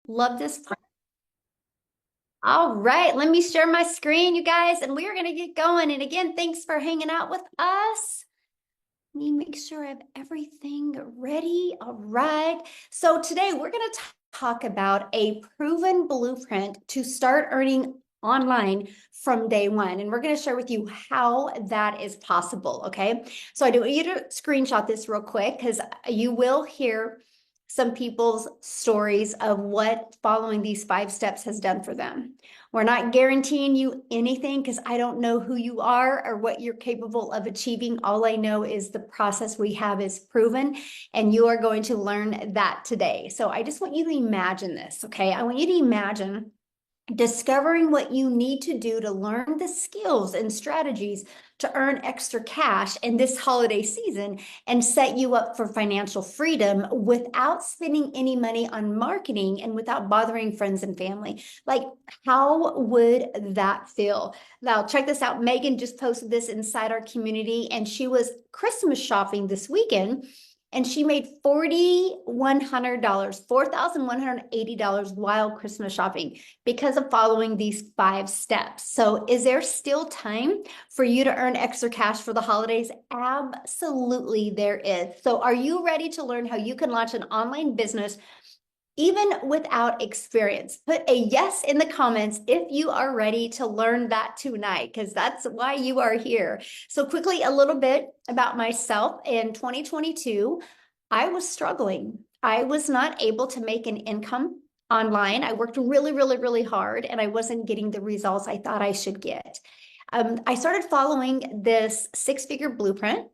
Love this. All right, let me share my screen, you guys, and we are going to get going. And again, thanks for hanging out with us. Let me make sure I have everything ready. All right. So today we're going to talk about a proven blueprint to start earning online from day one. And we're going to share with you how that is possible. Okay. So I do want you to screenshot this real quick because you will hear some people's stories of what following these 5 steps has done for them. We're not guaranteeing you anything because I don't know who you are or what you're capable of achieving. All I know is the process we have is proven, and you are going to learn that today. So I just want you to imagine this, okay? I want you to imagine discovering what you need to do to learn the skills and strategies to earn extra cash in this holiday season and set you up for financial freedom without spending any money on marketing and without bothering friends and family. Like, how would that feel? Now, check this out. Megan just posted this inside our community, and she was Christmas shopping this weekend and she made $4,100, $4,180 while Christmas shopping because of following these 5 steps. So is there still time for you to earn extra cash for the holidays? Absolutely, there is. So are you ready to learn how you can launch an online business even without experience? Put a yes in the comments if you are ready to learn that tonight, because that's why you are here. So quickly, a little bit about myself. In 2022, I was struggling. I was not able to make an income online. I worked really, really, really hard, and I wasn't getting the results I thought I should get. I started following this 6-figure blueprint.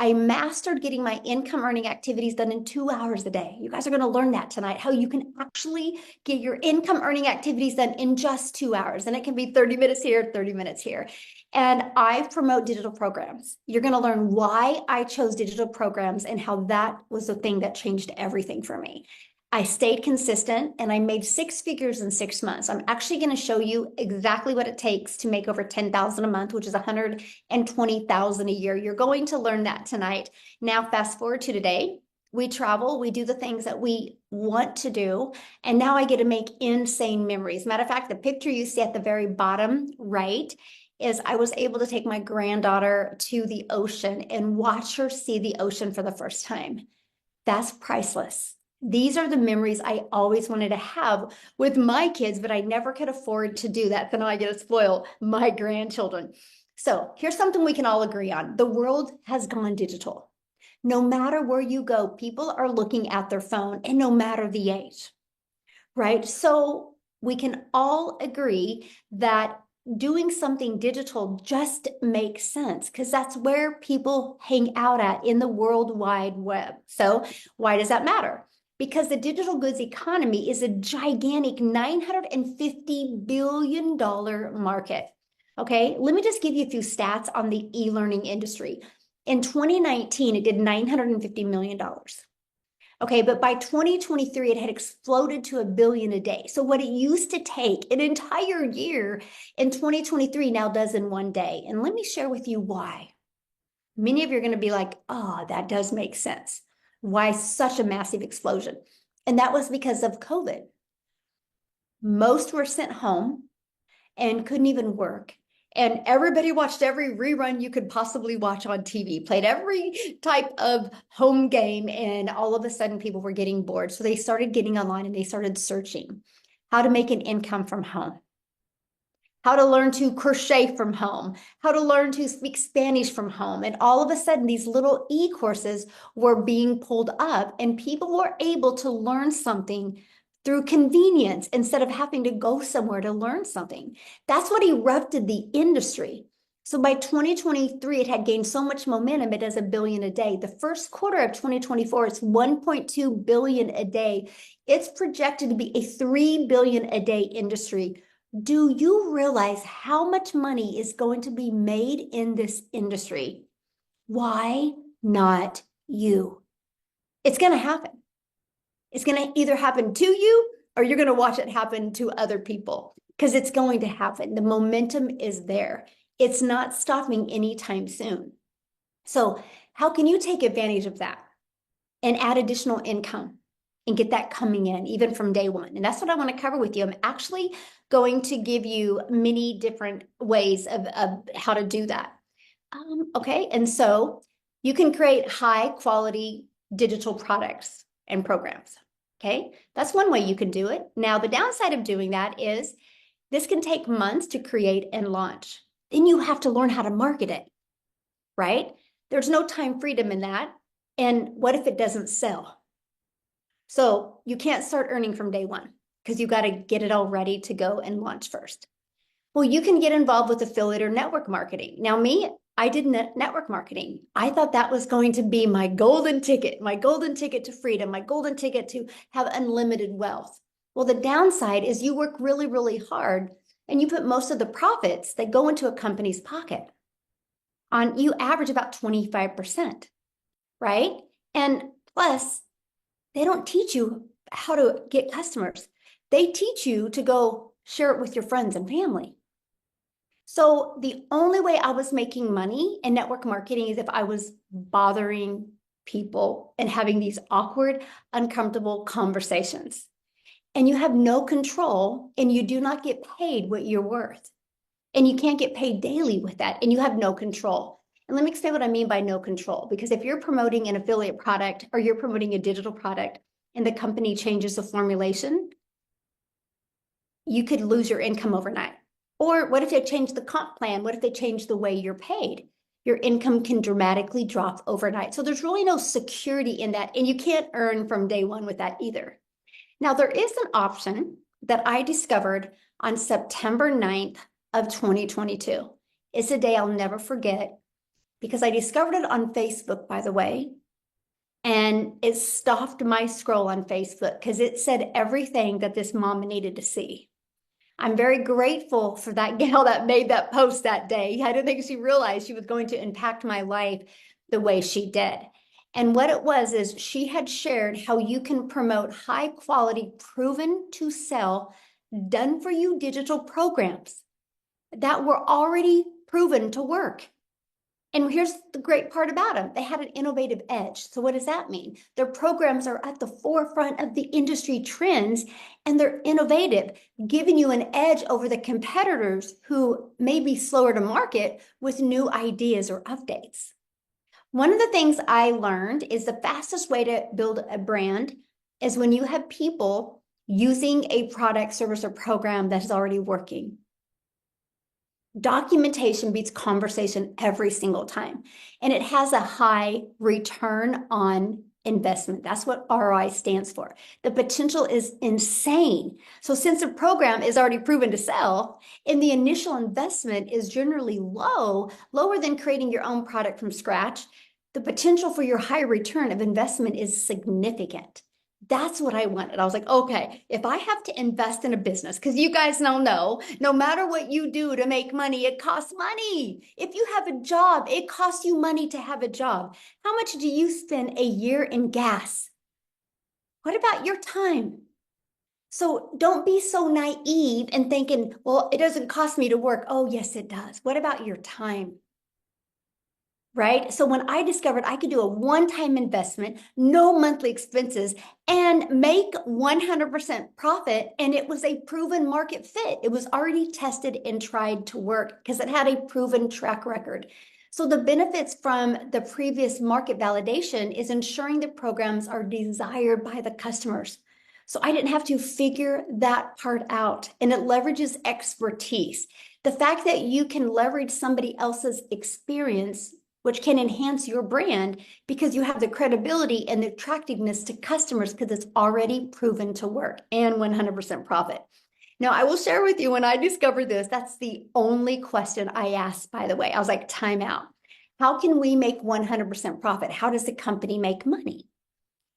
I mastered getting my income earning activities done in 2 hours a day. You guys are going to learn that tonight, how you can actually get your income earning activities done in just 2 hours. And it can be 30 minutes here, 30 minutes here. And I promote digital programs. You're going to learn why I chose digital programs and how that was the thing that changed everything for me. I stayed consistent and I made 6 figures in 6 months. I'm actually going to show you exactly what it takes to make over 10,000 a month, which is 120,000 a year. You're going to learn that tonight. Now, fast forward to today. We travel, we do the things that we want to do, and now I get to make insane memories. Matter of fact, the picture you see at the very bottom right is I was able to take my granddaughter to the ocean and watch her see the ocean for the first time. That's priceless. These are the memories I always wanted to have with my kids, but I never could afford to do that. So now I get to spoil my grandchildren. So here's something we can all agree on. The world has gone digital. No matter where you go, people are looking at their phone, and no matter the age, right? So we can all agree that doing something digital just makes sense because that's where people hang out at in the World Wide Web. So why does that matter? Because the digital goods economy is a gigantic $950 billion market. Okay, let me just give you a few stats on the e-learning industry. In 2019, it did $950 million. Okay, but by 2023, it had exploded to $1 billion a day. So what it used to take an entire year in 2023 now does in one day. And let me share with you why. Many of you are going to be like, oh, that does make sense. Why such a massive explosion? And that was because of COVID. Most were sent home and couldn't even work. And everybody watched every rerun you could possibly watch on TV, played every type of home game, and all of a sudden people were getting bored. So they started getting online and they started searching how to make an income from home, how to learn to crochet from home, how to learn to speak Spanish from home. And all of a sudden, these little e-courses were being pulled up, and people were able to learn something through convenience instead of having to go somewhere to learn something. That's what erupted the industry. So by 2023, it had gained so much momentum, it does $1 billion a day. The first quarter of 2024, it's 1.2 billion a day. It's projected to be a 3 billion a day industry. Do you realize how much money is going to be made in this industry? Why not you? It's going to happen. It's going to either happen to you or you're going to watch it happen to other people because it's going to happen. The momentum is there. It's not stopping anytime soon. So how can you take advantage of that and add additional income and get that coming in even from day one. And that's what I want to cover with you. I'm actually going to give you many different ways of how to do that. Okay, and so you can create high quality digital products and programs. Okay, that's one way you can do it. Now, the downside of doing that is this can take months to create and launch. Then you have to learn how to market it, right? There's no time freedom in that. And what if it doesn't sell? So you can't start earning from day one because you got to get it all ready to go and launch first. Well, you can get involved with affiliate or network marketing. Now, I did network marketing. I thought that was going to be my golden ticket to freedom, my golden ticket to have unlimited wealth. Well, the downside is you work really, really hard and you put most of the profits that go into a company's pocket. You average about 25%, right? And plus, they don't teach you how to get customers. They teach you to go share it with your friends and family. So the only way I was making money in network marketing is if I was bothering people and having these awkward, uncomfortable conversations. And you have no control and you do not get paid what you're worth. And you can't get paid daily with that and you have no control. And let me explain what I mean by no control, because if you're promoting an affiliate product or you're promoting a digital product and the company changes the formulation, you could lose your income overnight. Or what if they change the comp plan? What if they change the way you're paid? Your income can dramatically drop overnight. So there's really no security in that. And you can't earn from day one with that either. Now, there is an option that I discovered on September 9th of 2022. It's a day I'll never forget because I discovered it on Facebook, by the way. And it stopped my scroll on Facebook because it said everything that this mom needed to see. I'm very grateful for that gal that made that post that day. I don't think she realized she was going to impact my life the way she did. And what it was is she had shared how you can promote high quality, proven to sell, done for you digital programs that were already proven to work. And here's the great part about them. They had an innovative edge. So what does that mean? Their programs are at the forefront of the industry trends and they're innovative, giving you an edge over the competitors who may be slower to market with new ideas or updates. One of the things I learned is the fastest way to build a brand is when you have people using a product, service, or program that is already working. Documentation beats conversation every single time. And it has a high return on investment. That's what ROI stands for. The potential is insane. So since the program is already proven to sell and the initial investment is generally lower than creating your own product from scratch, the potential for your high return of investment is significant. That's what I wanted. I was like, okay, if I have to invest in a business, because you guys now know, no matter what you do to make money, it costs money. If you have a job, it costs you money to have a job. How much do you spend a year in gas? What about your time? So don't be so naive and thinking, well, it doesn't cost me to work. Oh, yes, it does. What about your time? Right? So when I discovered I could do a one-time investment, no monthly expenses, and make 100% profit, and it was a proven market fit. It was already tested and tried to work because it had a proven track record. So the benefits from the previous market validation is ensuring the programs are desired by the customers. So I didn't have to figure that part out, and it leverages expertise. The fact that you can leverage somebody else's experience, which can enhance your brand because you have the credibility and the attractiveness to customers because it's already proven to work and 100% profit. Now, I will share with you when I discovered this, that's the only question I asked, by the way. I was like, time out. How can we make 100% profit? How does the company make money?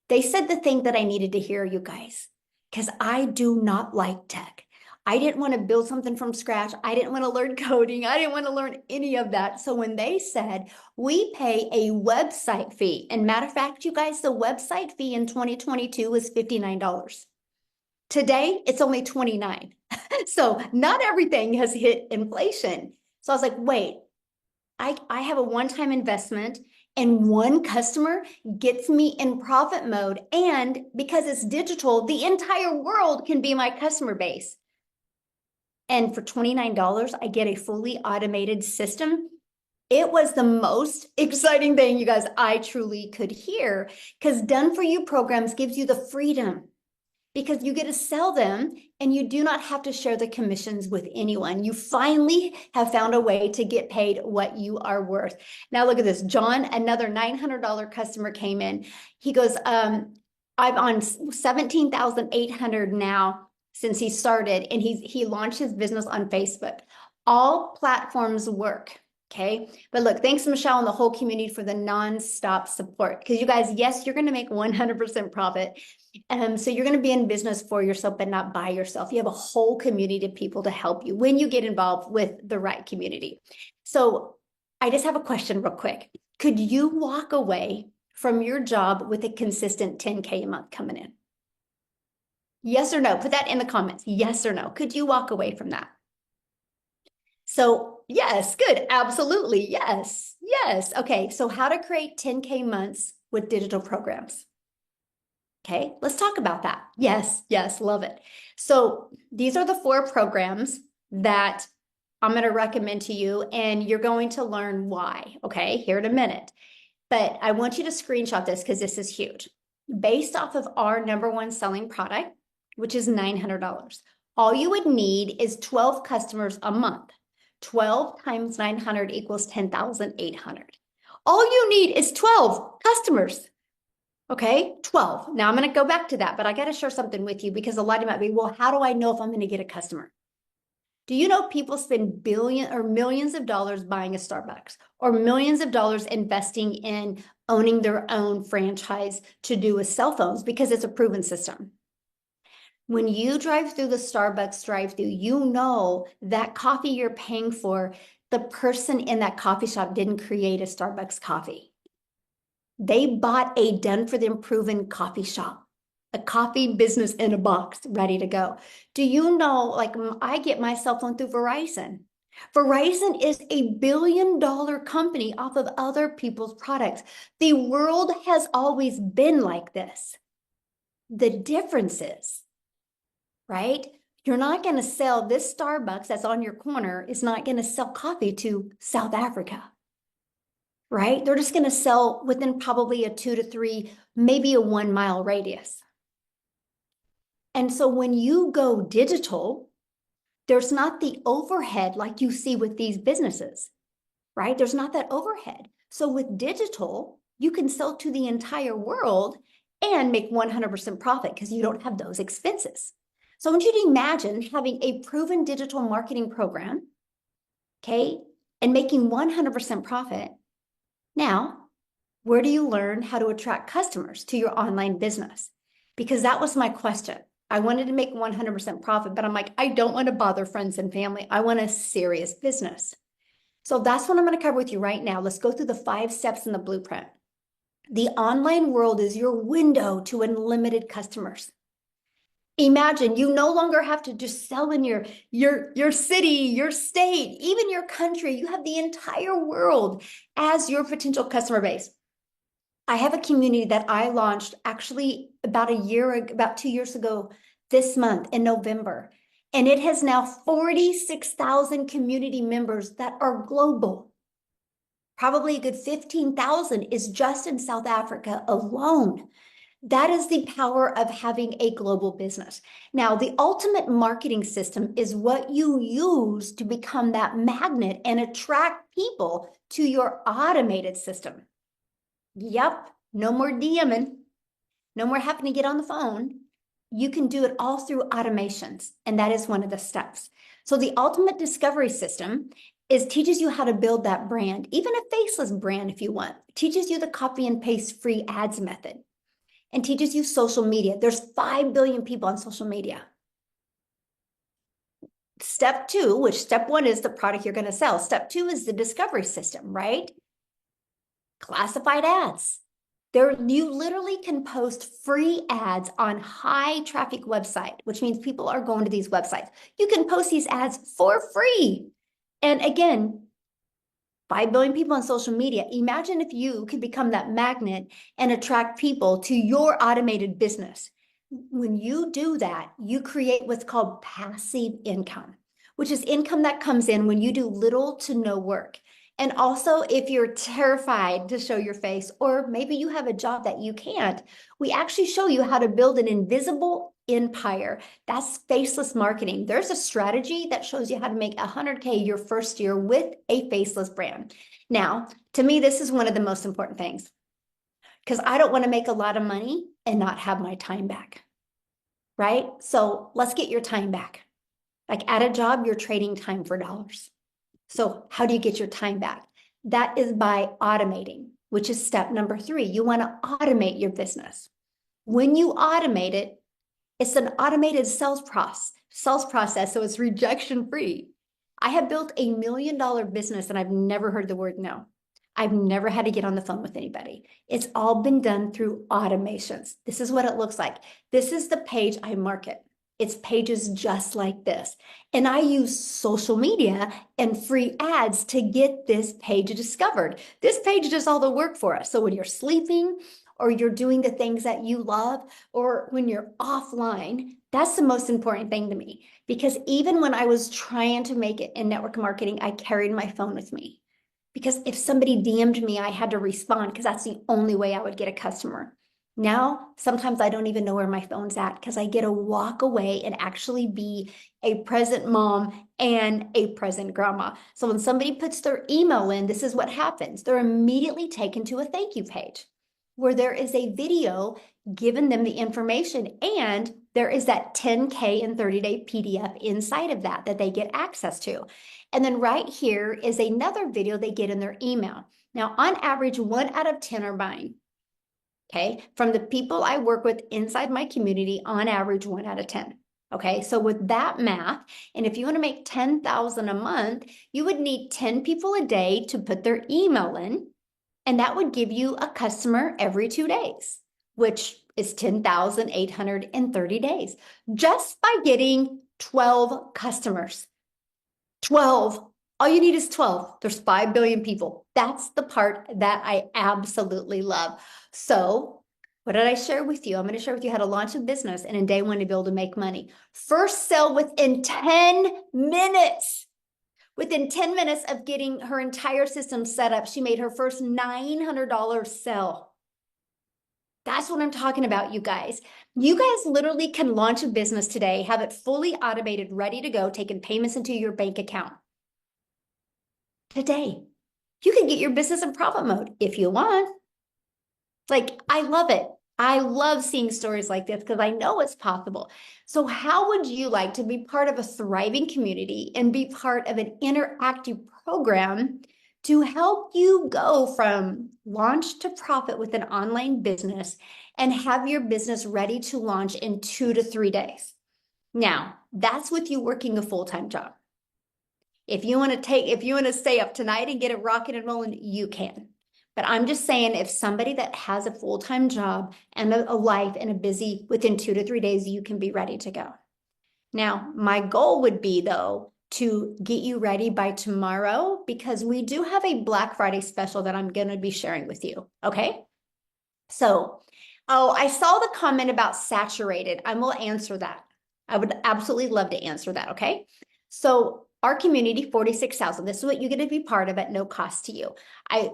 They said the thing that I needed to hear, you guys, because I do not like tech. I didn't want to build something from scratch. I didn't want to learn coding. I didn't want to learn any of that. So when they said we pay a website fee, and matter of fact, you guys, the website fee in 2022 was $59. Today, it's only $29. So not everything has hit inflation. So I was like, wait, I have a one-time investment And one customer gets me in profit mode. And because it's digital, the entire world can be my customer base. And for $29, I get a fully automated system. It was the most exciting thing, you guys, I truly could hear, because done for you programs gives you the freedom, because you get to sell them and you do not have to share the commissions with anyone. You finally have found a way to get paid what you are worth. Now look at this. John, another $900 customer came in. He goes, I'm on 17,800 now since he started, and he launched his business on Facebook. All platforms work. Okay. But look, thanks, Michelle, and the whole community for the nonstop support. Because you guys, yes, you're going to make 100% profit. So you're going to be in business for yourself, but not by yourself. You have a whole community of people to help you when you get involved with the right community. So I just have a question real quick. Could you walk away from your job with a consistent 10K a month coming in? Yes or no? Put that in the comments. Yes or no? Could you walk away from that? So yes, good. Absolutely. Yes. Yes. Okay. So how to create 10K months with digital programs. Okay, let's talk about that. Yes, yes, love it. So these are the 4 programs that I'm going to recommend to you, and you're going to learn why, okay, here in a minute. But I want you to screenshot this because this is huge. Based off of our #1 selling product, which is $900, all you would need is 12 customers a month. 12 times 900 equals 10,800. All you need is 12 customers. Okay, 12. Now I'm going to go back to that, but I got to share something with you, because a lot of you might be, well, how do I know if I'm going to get a customer? Do you know people spend billions or millions of dollars buying a Starbucks, or millions of dollars investing in owning their own franchise to do with cell phones, because it's a proven system? When you drive through the Starbucks drive-through, you know that coffee you're paying for, the person in that coffee shop didn't create a Starbucks coffee. They bought a done-for-them proven coffee shop, a coffee business in a box ready to go. Do you know, like, I get my cell phone through Verizon. Verizon is a billion-dollar company off of other people's products. The world has always been like this. The difference is, right? You're not going to sell this Starbucks that's on your corner is not going to sell coffee to South Africa. Right? They're just going to sell within probably a 2 to 3, maybe a 1-mile radius. And so when you go digital, there's not the overhead like you see with these businesses, right? There's not that overhead. So with digital, you can sell to the entire world and make 100% profit because you don't have those expenses. So I want you to imagine having a proven digital marketing program, okay, and making 100% profit. Now, where do you learn how to attract customers to your online business? Because that was my question. I wanted to make 100% profit, but I'm like, I don't want to bother friends and family. I want a serious business. So that's what I'm going to cover with you right now. Let's go through the 5 steps in the blueprint. The online world is your window to unlimited customers. Imagine you no longer have to just sell in your city, your state, even your country. You have the entire world as your potential customer base. I have a community that I launched actually about 2 years ago this month in November. And it has now 46,000 community members that are global. Probably a good 15,000 is just in South Africa alone. That is the power of having a global business. Now, the ultimate marketing system is what you use to become that magnet and attract people to your automated system. Yep, no more DMing, no more having to get on the phone. You can do it all through automations, and that is one of the steps. So the ultimate discovery system teaches you how to build that brand, even a faceless brand if you want. It teaches you the copy and paste free ads method, and teaches you social media. There's 5 billion people on social media. Step 2, which step 1 is the product you're going to sell. Step 2 is the discovery system, right? Classified ads. You literally can post free ads on high traffic website, which means people are going to these websites. You can post these ads for free. And again, 5 billion people on social media. Imagine if you could become that magnet and attract people to your automated business. When you do that, you create what's called passive income, which is income that comes in when you do little to no work. And also, if you're terrified to show your face, or maybe you have a job that you can't, we actually show you how to build an invisible empire. That's faceless marketing. There's a strategy that shows you how to make 100K your first year with a faceless brand. Now, to me, this is one of the most important things because I don't want to make a lot of money and not have my time back, right? So let's get your time back. Like at a job, you're trading time for dollars. So how do you get your time back? That is by automating, which is step number 3. You want to automate your business. When you automate it, it's an automated sales process, so it's rejection free. I have built $1 million business and I've never heard the word no. I've never had to get on the phone with anybody. It's all been done through automations. This is what it looks like. This is the page I market. It's pages just like this. And I use social media and free ads to get this page discovered. This page does all the work for us. So when you're sleeping or you're doing the things that you love, or when you're offline, that's the most important thing to me. Because even when I was trying to make it in network marketing, I carried my phone with me. Because if somebody DM'd me, I had to respond because that's the only way I would get a customer. Now, sometimes I don't even know where my phone's at because I get to walk away and actually be a present mom and a present grandma. So when somebody puts their email in, this is what happens. They're immediately taken to a thank you page where there is a video giving them the information, and there is that 10K and 30-day PDF inside of that they get access to. And then right here is another video they get in their email. Now, on average, 1 out of 10 are buying. Okay, from the people I work with inside my community, on average, 1 out of 10. Okay, so with that math, and if you want to make 10,000 a month, you would need 10 people a day to put their email in, and that would give you a customer every 2 days, which is 10,830 days, just by getting 12 customers. 12. All you need is 12. There's 5 billion people. That's the part that I absolutely love. So what did I share with you? I'm going to share with you how to launch a business and in day 1 to be able to make money. First sell within 10 minutes. Within 10 minutes of getting her entire system set up, she made her first $900 sell. That's what I'm talking about, you guys. You guys literally can launch a business today, have it fully automated, ready to go, taking payments into your bank account. Today, you can get your business in profit mode if you want. Like, I love it. I love seeing stories like this because I know it's possible. So how would you like to be part of a thriving community and be part of an interactive program to help you go from launch to profit with an online business and have your business ready to launch in 2 to 3 days? Now, that's with you working a full-time job. If you want to stay up tonight and get it rocking and rolling, you can. But I'm just saying, if somebody that has a full-time job and a life and a busy, within 2 to 3 days, you can be ready to go. Now, my goal would be, though, to get you ready by tomorrow, because we do have a Black Friday special that I'm going to be sharing with you. Okay. So, I saw the comment about saturated. I will answer that. I would absolutely love to answer that. Okay. So our community, 46,000. This is what you're going to be part of at no cost to you.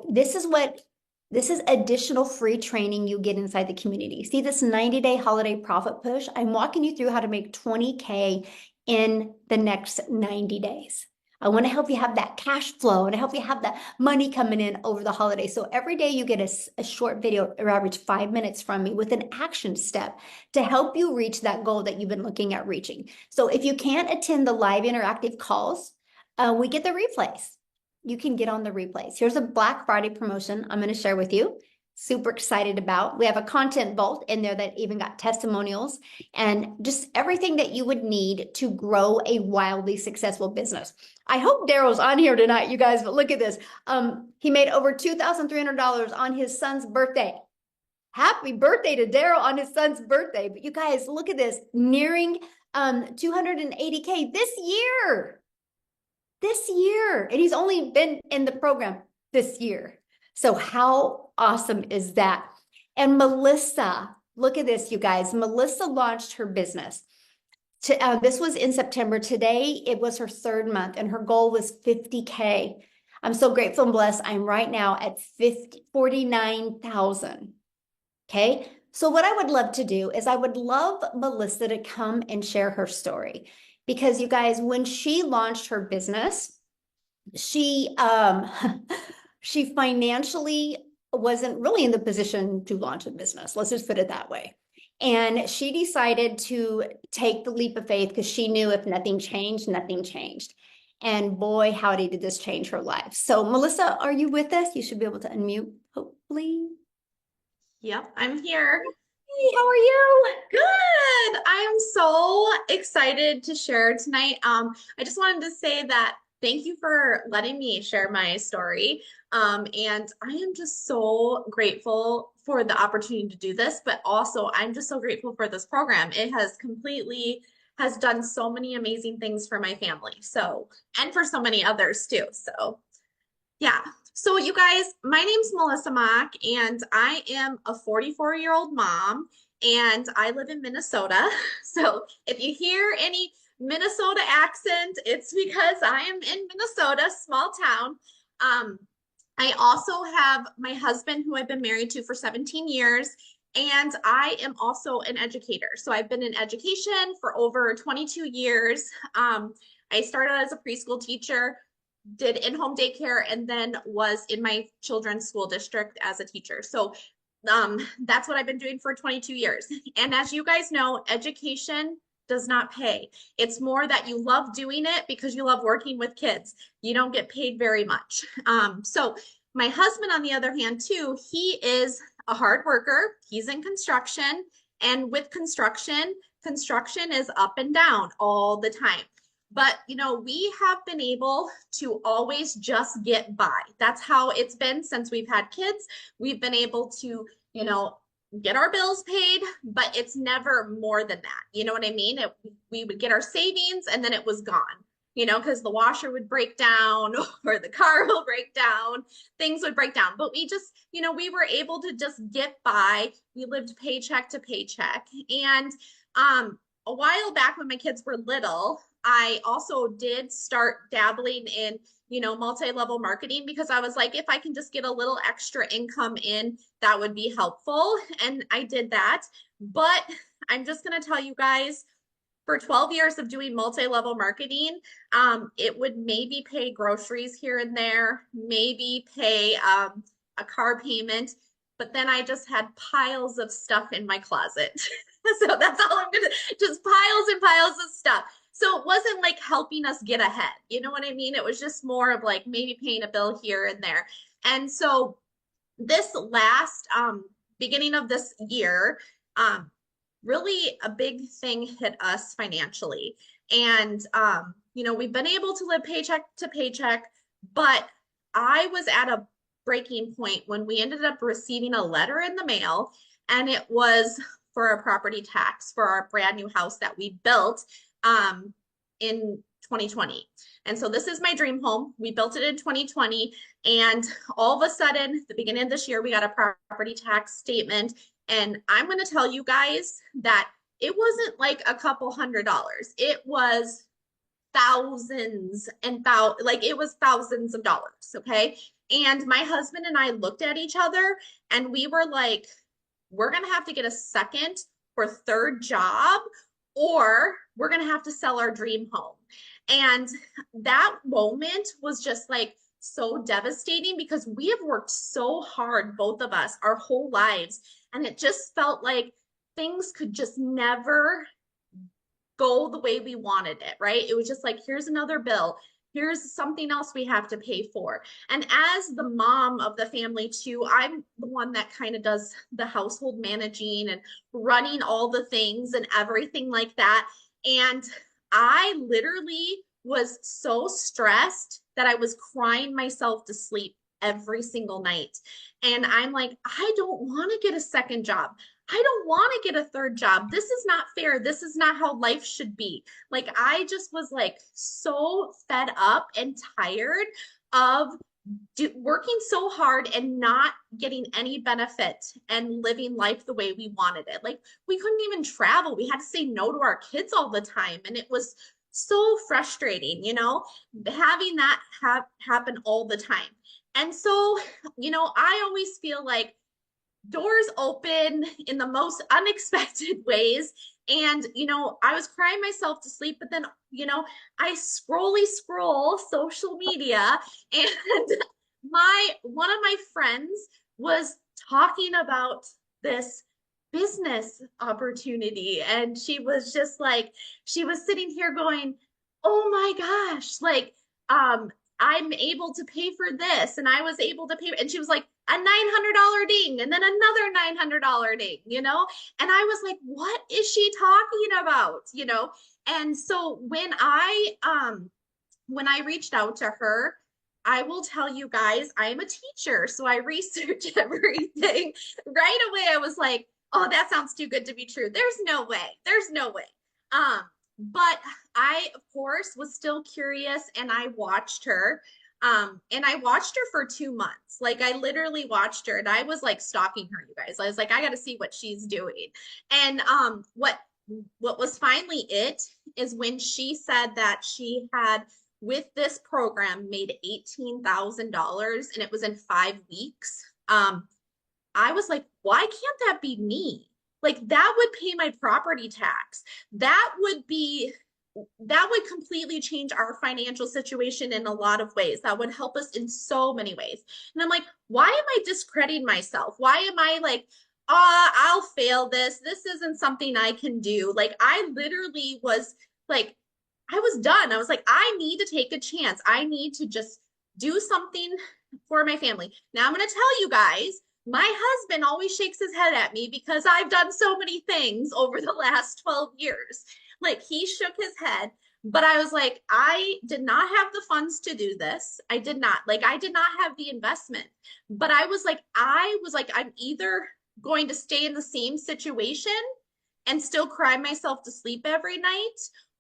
This is additional free training you get inside the community. See this 90-day holiday profit push? I'm walking you through how to make 20K in the next 90 days. I want to help you have that cash flow and help you have that money coming in over the holidays. So every day you get a short video, or average 5 minutes from me with an action step to help you reach that goal that you've been looking at reaching. So if you can't attend the live interactive calls, we get the replays. You can get on the replays. Here's a Black Friday promotion I'm going to share with you. Super excited about. We have a content vault in there that even got testimonials and just everything that you would need to grow a wildly successful business. I hope Daryl's on here tonight, you guys, but look at this. He made over $2,300 on his son's birthday. Happy birthday to Daryl on his son's birthday. But you guys, look at this, nearing 280K this year. this year. And he's only been in the program this year. So how awesome is that? And Melissa, look at this, you guys. Melissa launched her business. This was in September. Today, it was her third month, and her goal was 50K. I'm so grateful and blessed. I'm right now at 49,000. Okay. So what I would love to do is I would love Melissa to come and share her story because you guys, when she launched her business, she she financially wasn't really in the position to launch a business. Let's just put it that way. And she decided to take the leap of faith because she knew if nothing changed, nothing changed. And boy, howdy, did this change her life. So, Melissa, are you with us? You should be able to unmute, hopefully. Yep, I'm here. Hey, how are you? Good. I am so excited to share tonight. I just wanted to say that thank you for letting me share my story. And I am just so grateful for the opportunity to do this, but also I'm just so grateful for this program. It has done so many amazing things for my family. So, and for so many others too. So, yeah. So you guys, my name's Melissa Mock, and I am a 44-year-old mom, and I live in Minnesota. So if you hear any Minnesota accent, it's because I am in Minnesota, small town. Um, I also have my husband, who I've been married to for 17 years, and I am also an educator. So I've been in education for over 22 years. I started as a preschool teacher, did in-home daycare, and then was in my children's school district as a teacher. So that's what I've been doing for 22 years. And as you guys know, education does not pay. It's more that you love doing it because you love working with kids. You don't get paid very much. So my husband, on the other hand, too, he is a hard worker. He's in construction. And with construction, construction is up and down all the time. But, we have been able to always just get by. That's how it's been since we've had kids. We've been able to, get our bills paid, but it's never more than that. You know what I mean? We would get our savings and then it was gone, because the washer would break down or the car will break down, things would break down. But we just, we were able to just get by. We lived paycheck to paycheck. And a while back when my kids were little, I also did start dabbling in, multi-level marketing because I was like, if I can just get a little extra income in, that would be helpful. And I did that. But I'm just going to tell you guys, for 12 years of doing multi-level marketing, it would maybe pay groceries here and there, maybe pay a car payment, but then I just had piles of stuff in my closet. So that's all I'm gonna, just piles and piles of stuff. So it wasn't like helping us get ahead. You know what I mean? It was just more of like maybe paying a bill here and there. And so this last beginning of this year, um, really a big thing hit us financially. And we've been able to live paycheck to paycheck, but I was at a breaking point when we ended up receiving a letter in the mail, and it was for a property tax for our brand new house that we built in 2020. And so this is my dream home. We built it in 2020. And all of a sudden, the beginning of this year, we got a property tax statement. And I'm going to tell you guys that it wasn't like a couple $100s. It was thousands and like it was thousands of dollars. Okay. And my husband and I looked at each other and we were like, we're going to have to get a second or third job, or we're going to have to sell our dream home. And that moment was just like so devastating because we have worked so hard, both of us, our whole lives. And it just felt like things could just never go the way we wanted it, right? It was just like, here's another bill. Here's something else we have to pay for. And as the mom of the family, too, I'm the one that kind of does the household managing and running all the things and everything like that. And I literally was so stressed that I was crying myself to sleep every single night. And I'm like, I don't want to get a second job. I don't want to get a third job. This is not fair. This is not how life should be. Like, I just was like so fed up and tired of working so hard and not getting any benefit and living life the way we wanted it. Like, we couldn't even travel. We had to say no to our kids all the time. And it was so frustrating, having that happen all the time. And so, I always feel like doors open in the most unexpected ways. And, I was crying myself to sleep, but then, I scroll social media and one of my friends was talking about this business opportunity. And she was just like, she was sitting here going, oh my gosh, like, I'm able to pay for this. And I was able to pay. And she was like, a $900 ding and then another $900 ding, And I was like, what is she talking about? And so when I reached out to her, I will tell you guys, I am a teacher, so I research everything. Right away, I was like, oh, that sounds too good to be true. There's no way. There's no way. Um, but I, of course, was still curious and I watched her. And I watched her for 2 months. Like, I literally watched her and I was like stalking her, you guys. I was like, I got to see what she's doing. And what was finally it is when she said that she had with this program made $18,000 and it was in 5 weeks. I was like, why can't that be me? Like, that would pay my property tax. That would completely change our financial situation in a lot of ways. That would help us in so many ways. And I'm like, why am I discrediting myself? Why am I like, I'll fail this. This isn't something I can do. Like, I literally was like, I was done. I was like, I need to take a chance. I need to just do something for my family. Now I'm going to tell you guys, my husband always shakes his head at me because I've done so many things over the last 12 years. Like, he shook his head, but I was like, I did not have the funds to do this. I did not. Like, I did not have the investment. But I was like, I'm either going to stay in the same situation and still cry myself to sleep every night,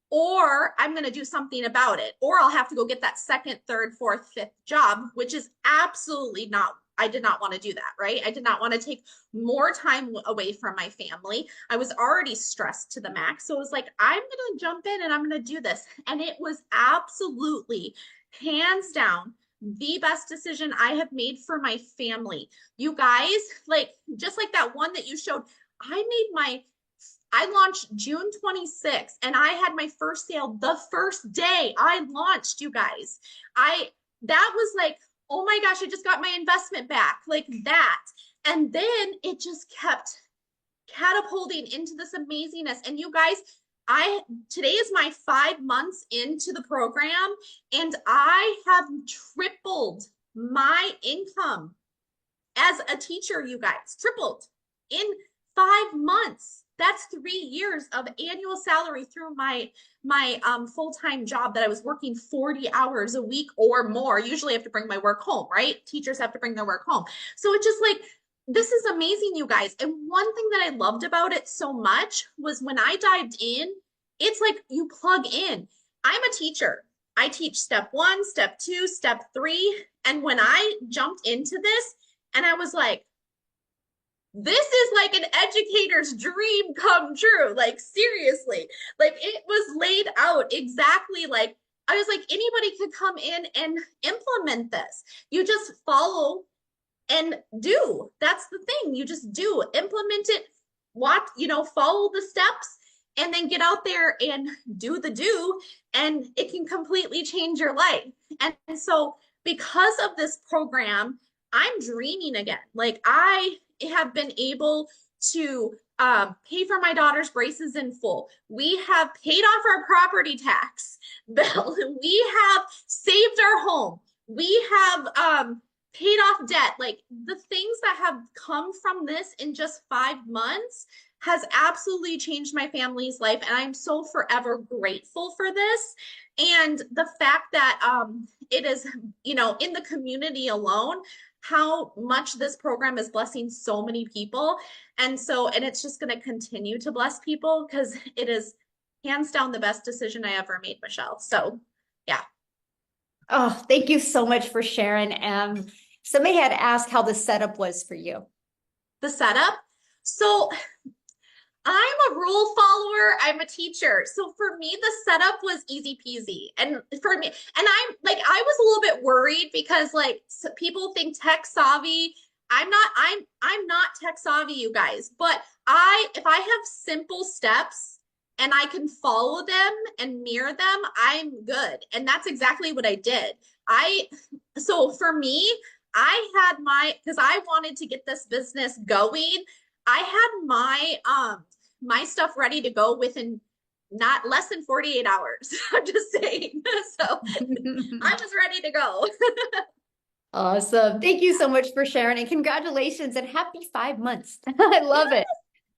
or I'm going to do something about it, or I'll have to go get that second, third, fourth, fifth job, which is absolutely not. I did not want to do that, right? I did not want to take more time away from my family. I was already stressed to the max. So it was like, I'm going to jump in and I'm going to do this. And it was absolutely, hands down, the best decision I have made for my family. You guys, like, just like that one that you showed, I launched June 26th and I had my first sale the first day I launched, you guys. That was like, oh my gosh, I just got my investment back, like that. And then it just kept catapulting into this amazingness. And you guys, today is my 5 months into the program, and I have tripled my income as a teacher, you guys, tripled in 5 months. That's 3 years of annual salary through my full-time job that I was working 40 hours a week or more. Usually I have to bring my work home, right? Teachers have to bring their work home. So it's just like, this is amazing, you guys. And one thing that I loved about it so much was when I dived in, it's like you plug in. I'm a teacher. I teach step 1, step 2, step 3. And when I jumped into this, and I was like, this is like an educator's dream come true. Like, seriously, like, it was laid out exactly like I was like, anybody could come in and implement this. You just follow and do. That's the thing. You just do, implement it, watch, follow the steps, and then get out there and do the do, and it can completely change your life. And so, because of this program, I'm dreaming again. Like, I have been able to pay for my daughter's braces in full. We have paid off our property tax bill. We have saved our home. We have paid off debt. Like, the things that have come from this in just 5 months has absolutely changed my family's life. And I'm so forever grateful for this. And the fact that it is, in the community alone how much this program is blessing so many people. And it's just going to continue to bless people because it is hands down the best decision I ever made, Michelle. So, yeah, Oh, thank you so much for sharing. Somebody had asked how the setup was for you. the setup. So, I'm a rule follower. I'm a teacher. So for me, the setup was easy peasy. And for me, and I was a little bit worried because people think tech savvy. I'm not tech savvy, you guys, but if I have simple steps and I can follow them and mirror them, I'm good. And that's exactly what I did. So for me, because I wanted to get this business going. I had my stuff ready to go within not less than 48 hours. I'm just saying. So I was ready to go. Awesome. Thank you so much for sharing and congratulations and happy 5 months. I love it.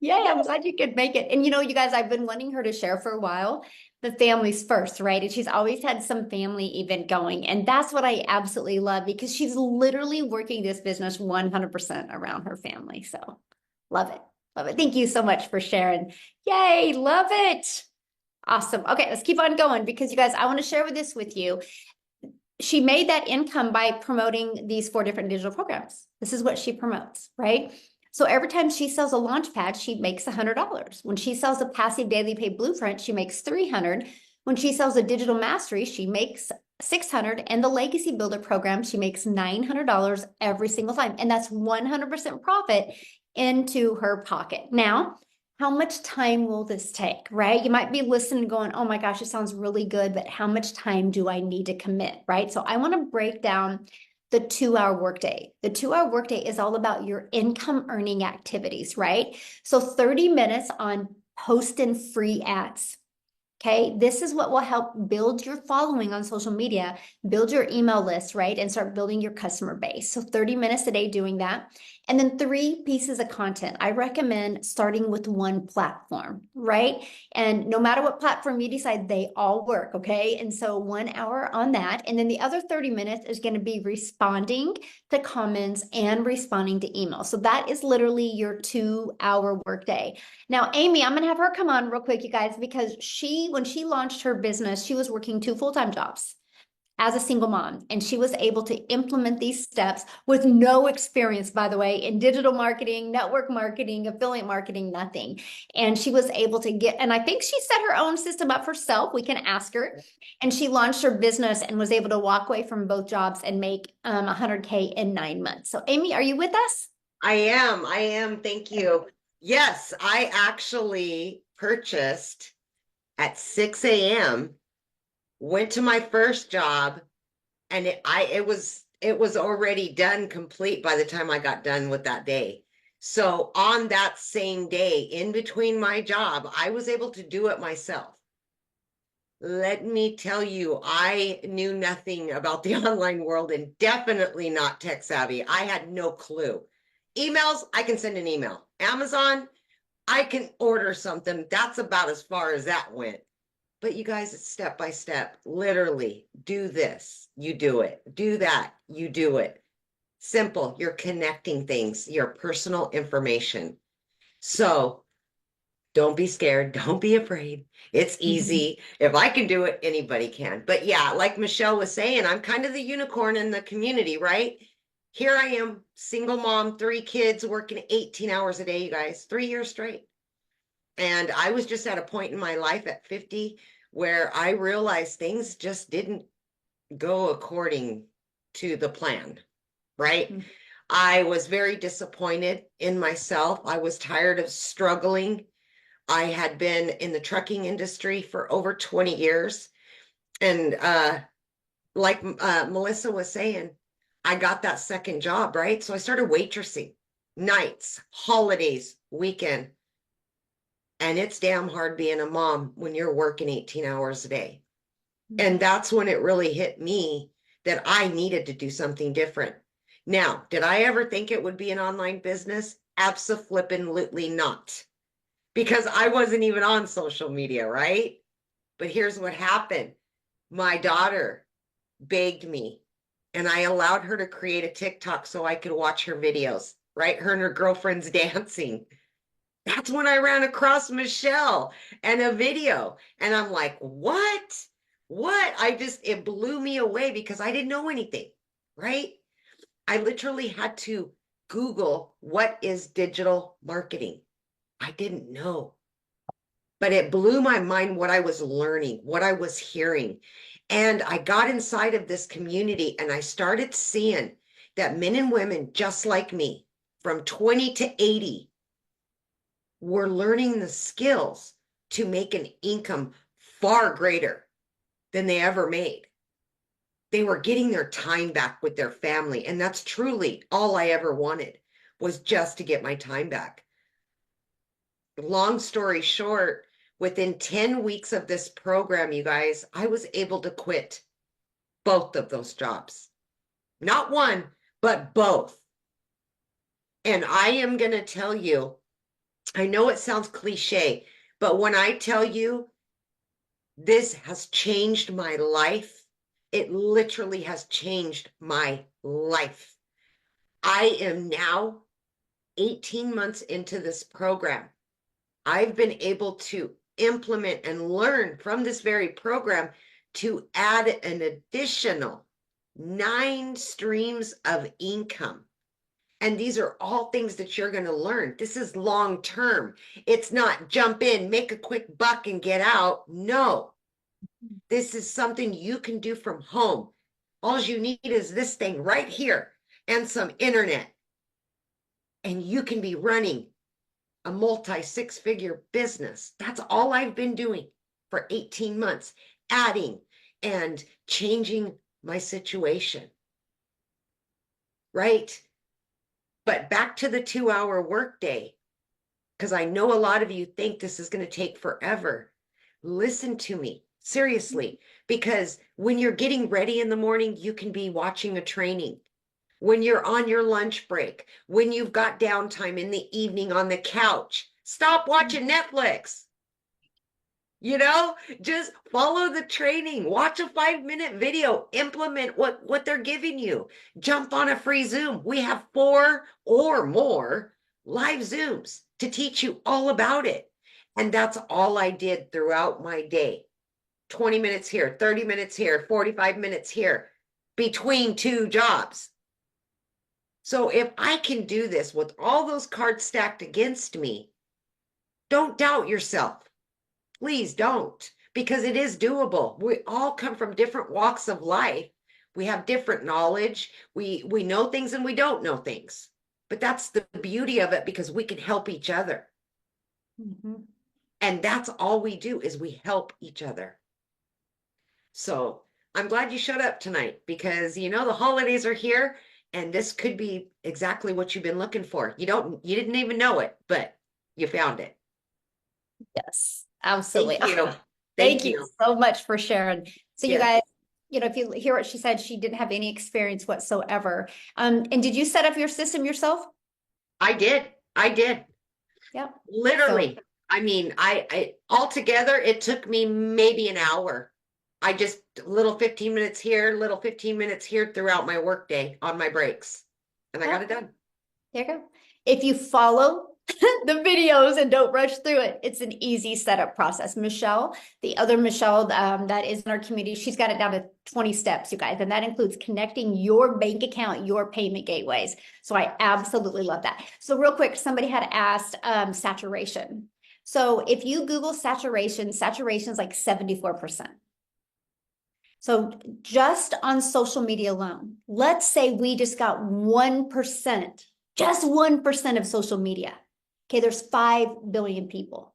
Yay, I'm Yes. glad you could make it. And you guys, I've been wanting her to share for a while. The family's first, right? And she's always had some family event going. And that's what I absolutely love because she's literally working this business 100% around her family. So love it. Love it. Thank you so much for sharing. Yay, love it. Awesome. Okay, let's keep on going because you guys, I want to share this with you. She made that income by promoting these 4 different digital programs. This is what she promotes, right? So every time she sells a launch pad, she makes $100. When she sells a passive daily pay blueprint, she makes 300. When she sells a digital mastery, she makes 600. And the legacy builder program, she makes $900 every single time. And that's 100% profit into her pocket. Now, how much time will this take, right? You might be listening going, oh my gosh, it sounds really good, but how much time do I need to commit, right? So I want to break down the 2 hour workday. The 2 hour workday is all about your income earning activities, right? So 30 minutes on posting free ads. Okay, this is what will help build your following on social media, build your email list, right? And start building your customer base. So 30 minutes a day doing that. And then 3 pieces of content. I recommend starting with one platform, right? And no matter what platform you decide, they all work, okay? And so 1 hour on that. And then the other 30 minutes is going to be responding to comments and responding to emails. So that is literally your 2 hour workday. Now, Amy, I'm going to have her come on real quick, you guys, because when she launched her business, she was working 2 full-time jobs as a single mom, and she was able to implement these steps with no experience, by the way, in digital marketing, network marketing, affiliate marketing, nothing. And she was able to and I think she set her own system up herself. We can ask her. And she launched her business and was able to walk away from both jobs and make 100K in 9 months. So, Amy, are you with us? I am. I am. Thank you. Yes, I actually purchased at 6 a.m., went to my first job, and it was already done complete by the time I got done with that day. So on that same day, in between my job, I was able to do it myself. Let me tell you, I knew nothing about the online world and definitely not tech savvy. I had no clue. Emails, I can send an email. Amazon, I can order something. That's about as far as that went. But you guys, it's step by step. Literally, do this, you do it. Do that, you do it. Simple. You're connecting things, your personal information. So don't be scared. Don't be afraid. It's easy. If I can do it, anybody can. But yeah, like Michelle was saying, I'm kind of the unicorn in the community, right? Here I am, single mom, 3 kids, working 18 hours a day, you guys, 3 years straight. And I was just at a point in my life at 50 where I realized things just didn't go according to the plan, right? Mhm. I was very disappointed in myself. I was tired of struggling. I had been in the trucking industry for over 20 years. And like Melissa was saying, I got that second job, right? So I started waitressing nights, holidays, weekend. And it's damn hard being a mom when you're working 18 hours a day. And that's when it really hit me that I needed to do something different. Now, did I ever think it would be an online business? Abso-flippin-lutely not. Because I wasn't even on social media, right? But here's what happened. My daughter begged me, and I allowed her to create a TikTok so I could watch her videos, right? Her and her girlfriends dancing. That's when I ran across Michelle and a video. And I'm like, what? What? It blew me away because I didn't know anything, right? I literally had to Google what is digital marketing. I didn't know, but it blew my mind what I was learning, what I was hearing. And I got inside of this community and I started seeing that men and women just like me, from 20 to 80, were learning the skills to make an income far greater than they ever made. They were getting their time back with their family. And that's truly all I ever wanted, was just to get my time back. Long story short, within 10 weeks of this program, you guys, I was able to quit both of those jobs. Not one, but both. And I am going to tell you, I know it sounds cliche, but when I tell you this has changed my life, it literally has changed my life. I am now 18 months into this program. I've been able to implement and learn from this very program to add an additional 9 streams of income. And these are all things that you're going to learn. This is long term. It's not jump in, make a quick buck and get out. No, this is something you can do from home. All you need is this thing right here and some internet. And you can be running a multi 6-figure business. That's all I've been doing for 18 months, adding and changing my situation. Right? But back to the 2-hour workday, because I know a lot of you think this is going to take forever. Listen to me, seriously, because when you're getting ready in the morning, you can be watching a training. When you're on your lunch break, when you've got downtime in the evening on the couch, stop watching Netflix. Just follow the training, watch a 5-minute video, implement what they're giving you, jump on a free Zoom. We have 4 or more live Zooms to teach you all about it. And that's all I did throughout my day. 20 minutes here, 30 minutes here, 45 minutes here, between 2 jobs. So if I can do this with all those cards stacked against me, don't doubt yourself. Please don't, because it is doable. We all come from different walks of life. We have different knowledge. We know things and we don't know things. But that's the beauty of it, because we can help each other. Mhm. And that's all we do, is we help each other. So I'm glad you showed up tonight, because the holidays are here and this could be exactly what you've been looking for. You didn't even know it, but you found it. Yes, absolutely. Thank you. Thank you so much for sharing. So you Yes. guys, if you hear what she said, she didn't have any experience whatsoever. And did you set up your system yourself? I did. Yep. Literally. So, I mean, I altogether, it took me maybe an hour. I just little 15 minutes here, little 15 minutes here throughout my workday on my breaks. And I got it done. there you go. If you follow the videos and don't rush through it, it's an easy setup process. Michelle, the other Michelle that is in our community, she's got it down to 20 steps, you guys. And that includes connecting your bank account, your payment gateways. So I absolutely love that. So real quick, somebody had asked saturation. So if you Google saturation is like 74%. So just on social media alone, let's say we just got 1%, just 1% of social media. Okay, there's 5 billion people.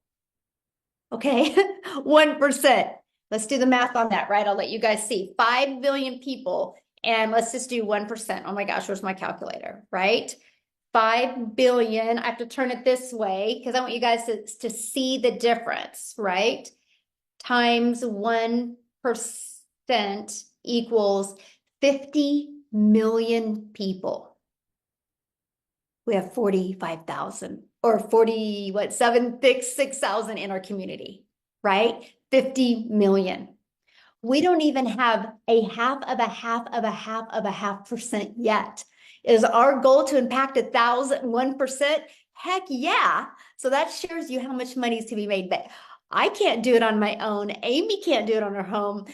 Okay, 1%. Let's do the math on that, right? I'll let you guys see. 5 billion people, and let's just do 1%. Oh my gosh, where's my calculator, right? 5 billion, I have to turn it this way because I want you guys to see the difference, right? Times 1% equals 50 million people. We have 45,000 or 6,000 in our community, right? 50 million. We don't even have a half of a half of a half of a half percent yet. Is our goal to impact 1,001%? Heck yeah. So that shows you how much money is to be made. But I can't do it on my own. Amy can't do it on her own.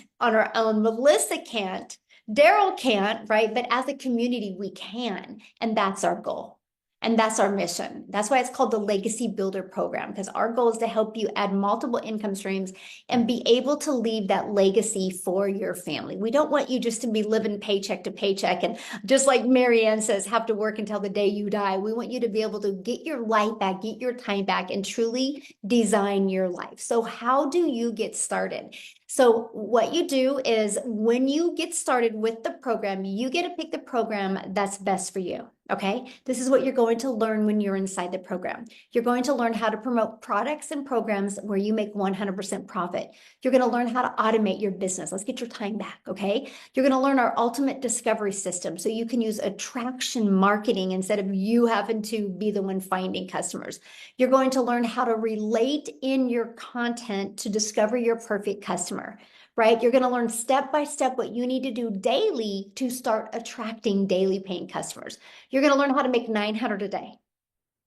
Melissa can't. Daryl can't, right? But as a community, we can. And that's our goal. And that's our mission. That's why it's called the Legacy Builder Program, because our goal is to help you add multiple income streams and be able to leave that legacy for your family. We don't want you just to be living paycheck to paycheck and just like Marianne says, have to work until the day you die. We want you to be able to get your life back, get your time back, and truly design your life. So how do you get started? So what you do is when you get started with the program, you get to pick the program that's best for you. Okay, this is what you're going to learn when you're inside the program. You're going to learn how to promote products and programs where you make 100% profit. You're going to learn how to automate your business. Let's get your time back, okay? You're going to learn our ultimate discovery system so you can use attraction marketing instead of you having to be the one finding customers. You're going to learn how to relate in your content to discover your perfect customer. Right? You're going to learn step by step what you need to do daily to start attracting daily paying customers. You're going to learn how to make $900 a day.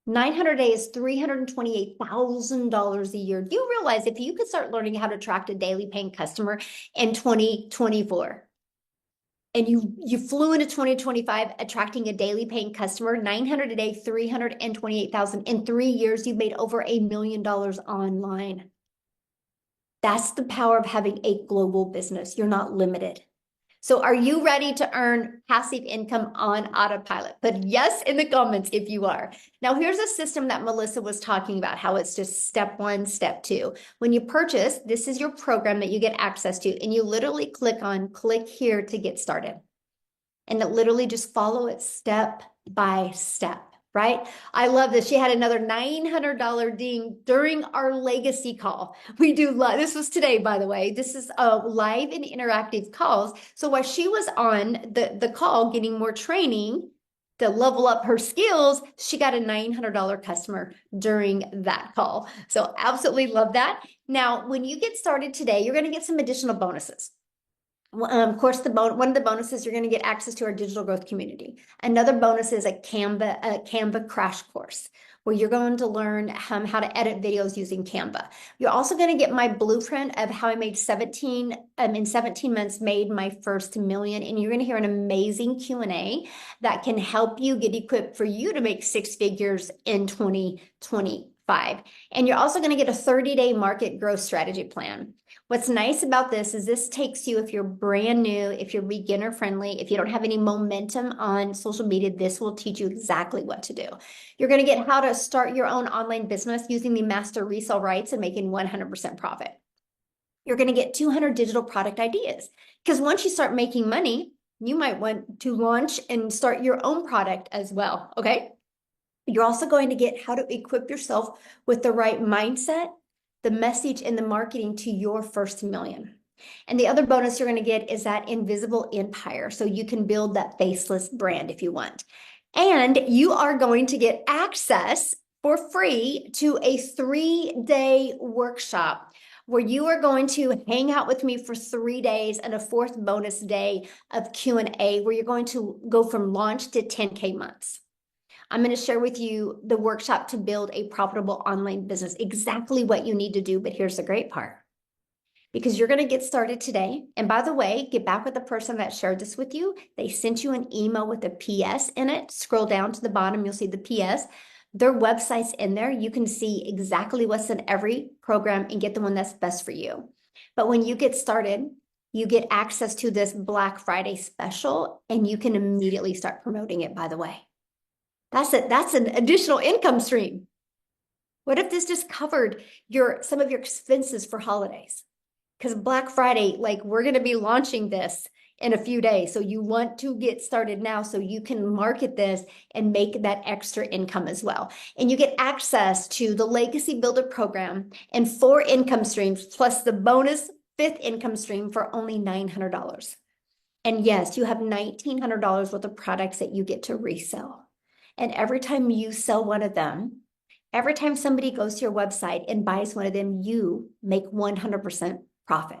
900 a day is $328,000 a year. Do you realize if you could start learning how to attract a daily paying customer in 2024 and you flew into 2025 attracting a daily paying customer, 900 a day, 328,000 in 3 years, you've made over $1 million online. That's the power of having a global business. You're not limited. So are you ready to earn passive income on autopilot? Put yes in the comments if you are. Now, here's a system that Melissa was talking about, how it's just step 1, step 2. When you purchase, this is your program that you get access to, and you literally click here to get started. And it literally just follow it step by step. Right? I love this. She had another $900 ding during our legacy call. We do live. This was today, by the way. This is live and interactive calls. So while she was on the call getting more training to level up her skills, she got a $900 customer during that call. So absolutely love that. Now, when you get started today, you're going to get some additional bonuses. Of course, one of the bonuses, you're going to get access to our digital growth community. Another bonus is a Canva crash course where you're going to learn how to edit videos using Canva. You're also going to get my blueprint of how I made in 17 months, made my first million. And you're going to hear an amazing Q&A that can help you get equipped for you to make 6 figures in 2025. And you're also going to get a 30-day market growth strategy plan. What's nice about this is this takes you, if you're brand new, if you're beginner friendly, if you don't have any momentum on social media, this will teach you exactly what to do. You're going to get how to start your own online business using the master resale rights and making 100% profit. You're going to get 200 digital product ideas because once you start making money, you might want to launch and start your own product as well. Okay. You're also going to get how to equip yourself with the right mindset, the message, and the marketing to your first million. And the other bonus you're going to get is that invisible empire. So you can build that faceless brand if you want. And you are going to get access for free to a 3-day workshop where you are going to hang out with me for 3 days and a 4th bonus day of Q&A where you're going to go from launch to 10K months. I'm going to share with you the workshop to build a profitable online business, exactly what you need to do. But here's the great part, because you're going to get started today. And by the way, get back with the person that shared this with you. They sent you an email with a PS in it. Scroll down to the bottom, you'll see the PS. Their website's in there. You can see exactly what's in every program and get the one that's best for you. But when you get started, you get access to this Black Friday special, and you can immediately start promoting it, by the way. That's an additional income stream. What if this just covered some of your expenses for holidays? Because Black Friday, we're going to be launching this in a few days. So you want to get started now so you can market this and make that extra income as well. And you get access to the Legacy Builder program and 4 income streams plus the bonus 5th income stream for only $900. And yes, you have $1,900 worth of products that you get to resell. And every time you sell one of them, every time somebody goes to your website and buys one of them, you make 100% profit.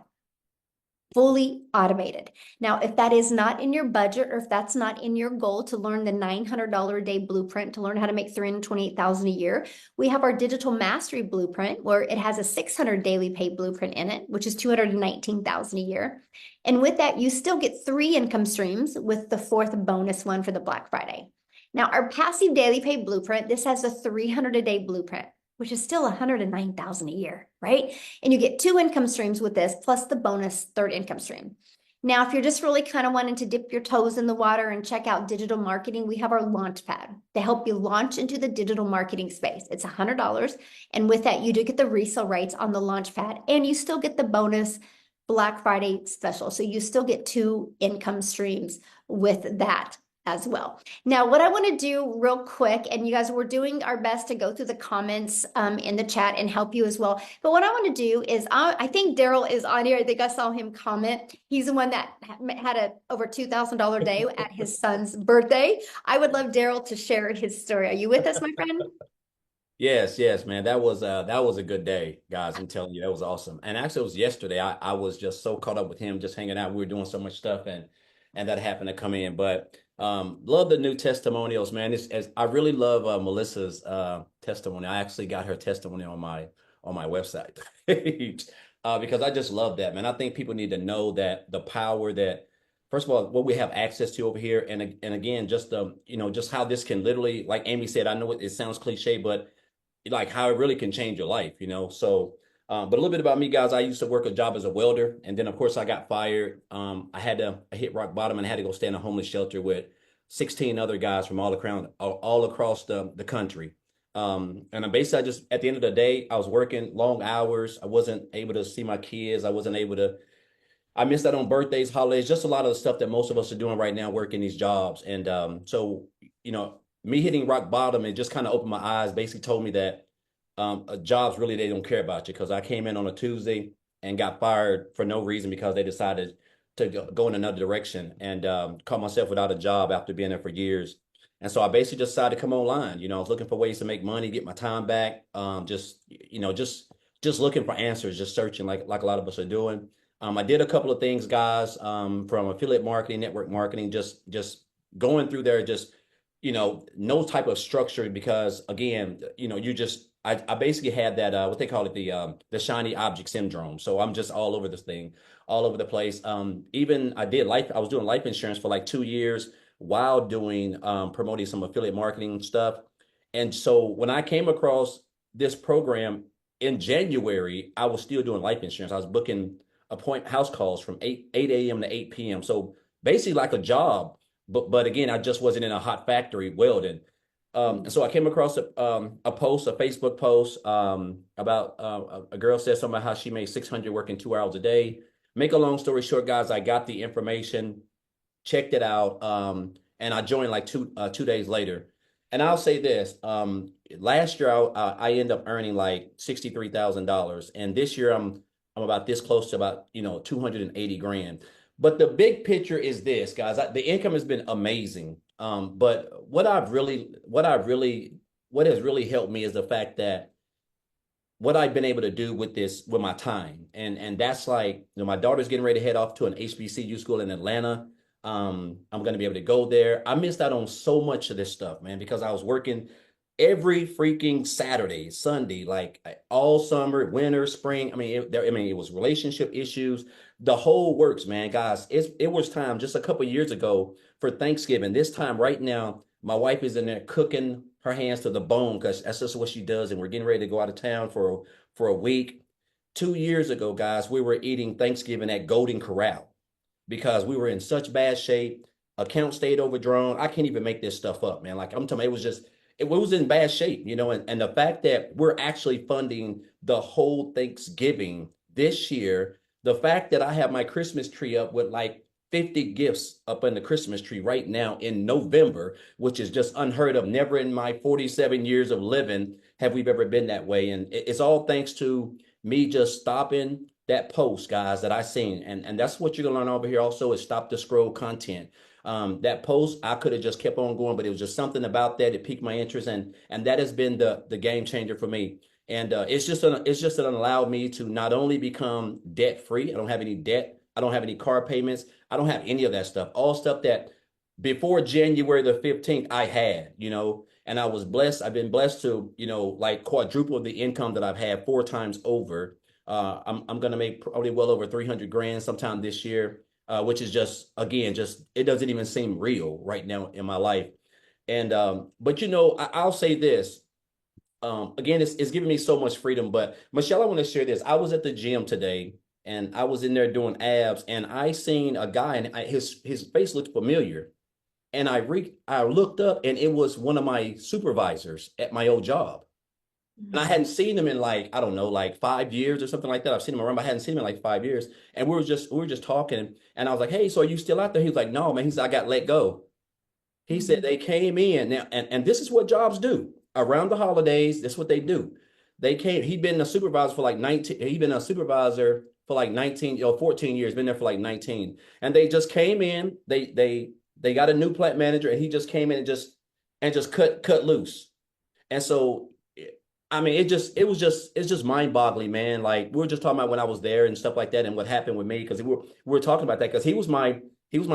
fully automated. Now, if that is not in your budget or if that's not in your goal to learn the $900 a day blueprint to learn how to make 328,000 a year, we have our digital mastery blueprint where it has a 600 daily pay blueprint in it, which is 219,000 a year. And with that, you still get 3 income streams with the 4th bonus one for the Black Friday. Now, our passive daily pay blueprint, this has a 300 a day blueprint, which is still 109,000 a year, right? And you get 2 income streams with this, plus the bonus 3rd income stream. Now, if you're just really kind of wanting to dip your toes in the water and check out digital marketing, we have our launch pad to help you launch into the digital marketing space. It's $100. And with that, you do get the resale rights on the launch pad, and you still get the bonus Black Friday special. So you still get 2 income streams with that as well. Now, what I want to do real quick, and you guys, we're doing our best to go through the comments in the chat and help you as well. But what I want to do is, I think Daryl is on here. I think I saw him comment. He's the one that had a over $2,000 day at his son's birthday. I would love Daryl to share his story. Are you with us, my friend? Yes, yes, man. That was a good day, guys. I'm telling you, that was awesome. And actually, it was yesterday. I was just so caught up with him, just hanging out. We were doing so much stuff, and that happened to come in. But love the new testimonials, man. I really love Melissa's testimony. I actually got her testimony on my website because I just love that, man. I think people need to know that the power that, first of all, what we have access to over here, and again, just just how this can literally, like Amy said, I know it sounds cliche, but like how it really can change your life. So, but a little bit about me, guys. I used to work a job as a welder, and then of course I got fired. I hit rock bottom and I had to go stay in a homeless shelter with 16 other guys from all across the country. And basically, I just, at the end of the day, I was working long hours. I wasn't able to see my kids. I missed out on birthdays, holidays, just a lot of the stuff that most of us are doing right now, working these jobs. And so, me hitting rock bottom, it just kind of opened my eyes, basically told me that jobs really, they don't care about you. Because I came in on a Tuesday and got fired for no reason because they decided to go in another direction, and caught myself without a job after being there for years. And so I basically just decided to come online. I was looking for ways to make money, get my time back. Just looking for answers, just searching like a lot of us are doing. I did a couple of things, guys, from affiliate marketing, network marketing, just going through there, just no type of structure, because again, I basically had that what they call it, the shiny object syndrome. So I'm just all over this thing, all over the place. Even I was doing life insurance for like 2 years while doing promoting some affiliate marketing stuff. And so when I came across this program in January, I was still doing life insurance. I was booking house calls from 8 a.m. to 8 p.m. So basically like a job, but again, I just wasn't in a hot factory welding. So I came across a Facebook post about a girl said something about how she made 600 working 2 hours a day. Make a long story short, guys, I got the information, checked it out, and I joined like two days later. And I'll say this: last year I ended up earning like $63,000, and this year I'm about this close to about 280 grand. But the big picture is this, guys. The income has been amazing. But what has really helped me is the fact that what I've been able to do with my time. And that's like, my daughter's getting ready to head off to an HBCU school in Atlanta. I'm going to be able to go there. I missed out on so much of this stuff, man, because I was working every freaking Saturday, Sunday, like all summer, winter, spring. It was relationship issues, the whole works, man. Guys, it was time just a couple of years ago for Thanksgiving. This time right now, my wife is in there cooking her hands to the bone because that's just what she does. And we're getting ready to go out of town for a week. 2 years ago, guys, we were eating Thanksgiving at Golden Corral because we were in such bad shape. Account stayed overdrawn. I can't even make this stuff up, man. Like I'm telling you, it was in bad shape, and the fact that we're actually funding the whole Thanksgiving this year, the fact that I have my Christmas tree up with like 50 gifts up in the Christmas tree right now in November, which is just unheard of. Never in my 47 years of living have we ever been that way. And it's all thanks to me just stopping that post, guys, that I seen. And that's what you're gonna learn over here also, is stop the scroll content. That post, I could have just kept on going, but it was just something about that. It piqued my interest, and that has been the game changer for me. And it's just allowed me to not only become debt free. I don't have any debt I don't have any car payments. I don't have any of that stuff. All stuff that before January the 15th I had, and I was blessed. I've been blessed to, like quadruple the income that I've had 4 times over. I'm gonna make probably well over 300 grand sometime this year, which is just again, just it doesn't even seem real right now in my life. And but I'll say this. Again, it's giving me so much freedom. But Michelle, I want to share this. I was at the gym today and I was in there doing abs, and I seen a guy, and his face looked familiar. And I looked up, and it was one of my supervisors at my old job. And I hadn't seen him in like, I don't know, like 5 years or something like that. I've seen him around, but I hadn't seen him in like 5 years. And we were just talking, and I was like, "Hey, so are you still out there?" He was like, "No, man." He said, "I got let go." He said they came in now, and this is what jobs do around the holidays. That's what they do. They came. He'd been a supervisor for like 19. He'd been a supervisor for like 19 or 14 years. Been there for like 19. And they just came in. They got a new plant manager, and he just came in and just cut loose. And so, I mean, it's just mind boggling, man. Like we were just talking about when I was there and stuff like that, and what happened with me because we were talking about that because he was my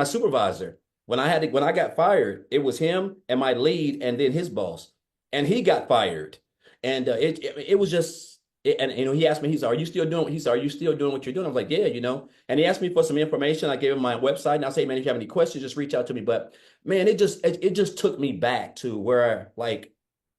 supervisor. When I got fired, it was him and my lead, and then his boss, and he got fired, and it was just, and he asked me, he said, "Are you still doing?" He said, "Are you still doing what you're doing?" I was like, "Yeah, And he asked me for some information. I gave him my website, and I say, "Man, if you have any questions, just reach out to me." But man, it just took me back to where like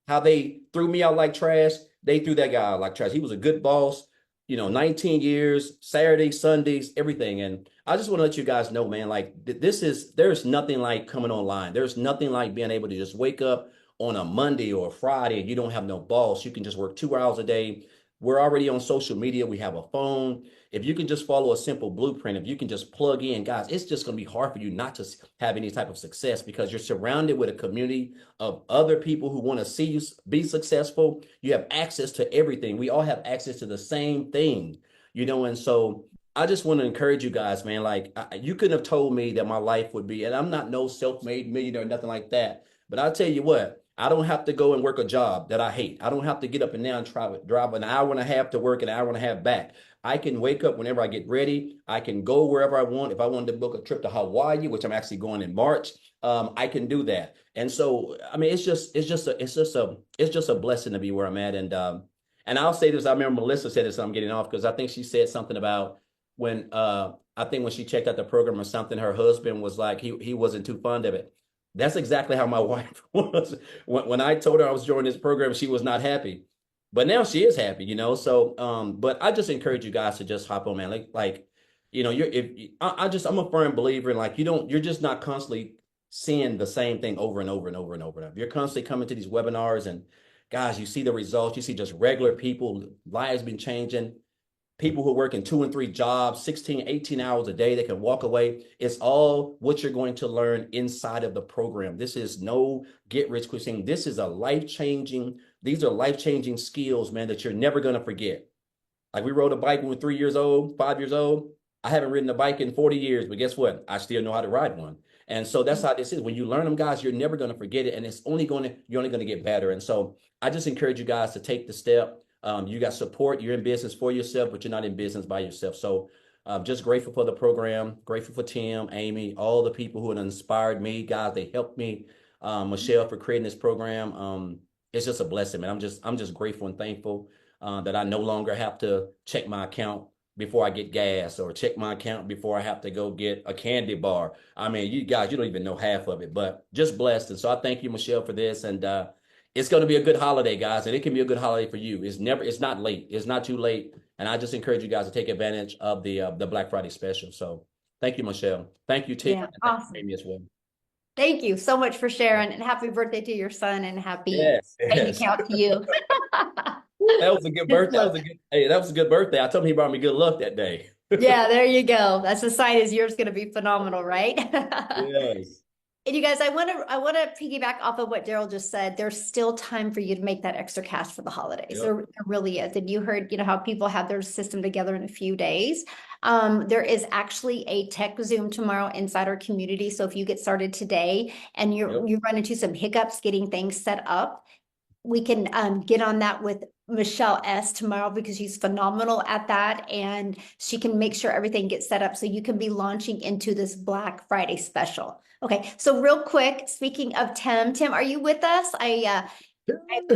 how they threw me out like trash. They threw that guy out like trash. He was a good boss, 19 years, Saturdays, Sundays, everything. And I just want to let you guys know, man, like there's nothing like coming online. There's nothing like being able to just wake up on a Monday or a Friday and you don't have no boss. You can just work 2 hours a day. We're already on social media. We have a phone. If you can just follow a simple blueprint, if you can just plug in, guys, it's just going to be hard for you not to have any type of success because you're surrounded with a community of other people who want to see you be successful. You have access to everything. We all have access to the same thing, and so I just want to encourage you guys, man. Like you couldn't have told me that my life would be, and I'm not no self-made millionaire or nothing like that. But I'll tell you what, I don't have to go and work a job that I hate. I don't have to get up and down and drive an hour and a half to work, an hour and a half back. I can wake up whenever I get ready. I can go wherever I want. If I wanted to book a trip to Hawaii, which I'm actually going in March, I can do that. And so, I mean, it's just a blessing to be where I'm at. And I'll say this. I remember Melissa said this. I'm getting off because I think she said something about when I think when she checked out the program or something, her husband was like he wasn't too fond of it. That's exactly how my wife was. When I told her I was joining this program, she was not happy. But now she is happy. So but I just encourage you guys to just hop on, man. Like you're if I'm a firm believer in like you're just not constantly seeing the same thing over and over and over and over. If you're constantly coming to these webinars and guys, you see the results, you see just regular people, lives been changing, people who are working 2 and 3 jobs, 16, 18 hours a day, they can walk away. It's all what you're going to learn inside of the program. This is no get rich quick thing. These are life-changing skills, man, that you're never going to forget. Like we rode a bike when we were 3 years old, 5 years old. I haven't ridden a bike in 40 years, but guess what? I still know how to ride one. And so that's how this is. When you learn them, guys, you're never going to forget it. And you're only going to get better. And so I just encourage you guys to take the step. You got support. You're in business for yourself, but you're not in business by yourself. So just grateful for the program, grateful for Tim, Amy, all the people who have inspired me, guys. They helped me. Michelle for creating this program. It's just a blessing, man. I'm just grateful and thankful that I no longer have to check my account before I get gas or check my account before I have to go get a candy bar. I mean, you guys, you don't even know half of it, but just blessed. And so I thank you, Michelle, for this. And it's going to be a good holiday, guys, and it can be a good holiday for you. It's not late. It's not too late. And I just encourage you guys to take advantage of the Black Friday special. So thank you, Michelle. Thank you, Tim. Yeah, awesome. Amy as well. Thank you so much for sharing, and happy birthday to your son, and happy bank account to you. That was a good birthday. That was a good birthday. I told him he brought me good luck that day. Yeah, there you go. That's a sign as yours going to be phenomenal, right? Yes. And you guys, I want to piggyback off of what Daryl just said. There's still time for you to make that extra cash for the holidays. Yep. There really is. And you heard, how people have their system together in a few days. There is actually a tech Zoom tomorrow inside our community. So if you get started today and you run into some hiccups getting things set up, we can get on that with Michelle S. tomorrow because she's phenomenal at that and she can make sure everything gets set up so you can be launching into this Black Friday special. Okay, so real quick, speaking of Tim, are you with us? I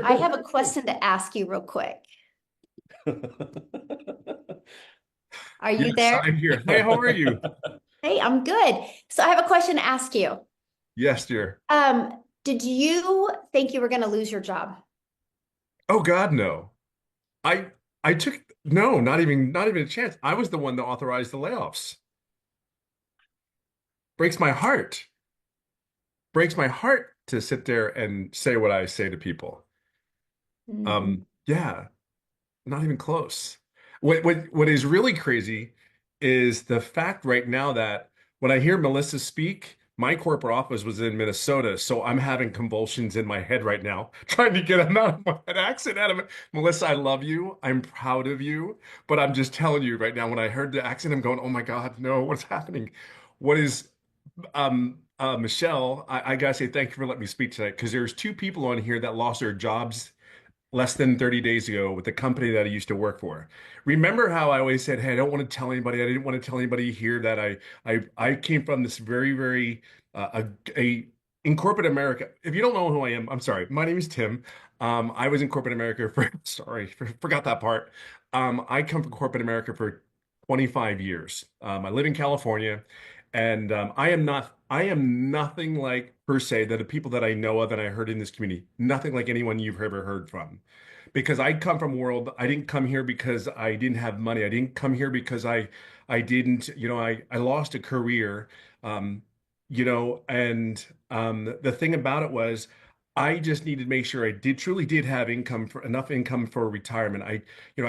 have a question to ask you real quick. Are you Yes, there? I'm here. Hey, how are you? Hey, I'm good. So I have a question to ask you. Yes, dear. Did you think you were going to lose your job? Oh God, no. I I took no, not even a chance. I was the one that authorized the layoffs. Breaks my heart. Breaks my heart to sit there and say what I say to people. Mhm. Yeah, not even close. What is really crazy is the fact right now that when I hear Melissa speak, my corporate office was in Minnesota, so I'm having convulsions in my head right now, trying to get an accent out of it. Melissa, I love you. I'm proud of you, but I'm just telling you right now, when I heard the accent, I'm going, oh my God, no, what's happening? What is Michelle, I gotta say thank you for letting me speak tonight because there's two people on here that lost their jobs less than 30 days ago with the company that I used to work for. Remember how I always said, "Hey, I don't want to tell anybody. I didn't want to tell anybody here that I came from this very, very a in corporate America. If you don't know who I am, I'm sorry. My name is Tim. I was in corporate America for sorry, forgot that part. I come from corporate America for 25 years. I live in California, and I am nothing like per se that the people that I know of and I heard in this community, nothing like anyone you've ever heard from. Because I come from a world, I didn't come here because I didn't have money. I didn't come here because I didn't, I lost a career. Um, and the thing about it was I just needed to make sure I did truly did have income for enough income for retirement. I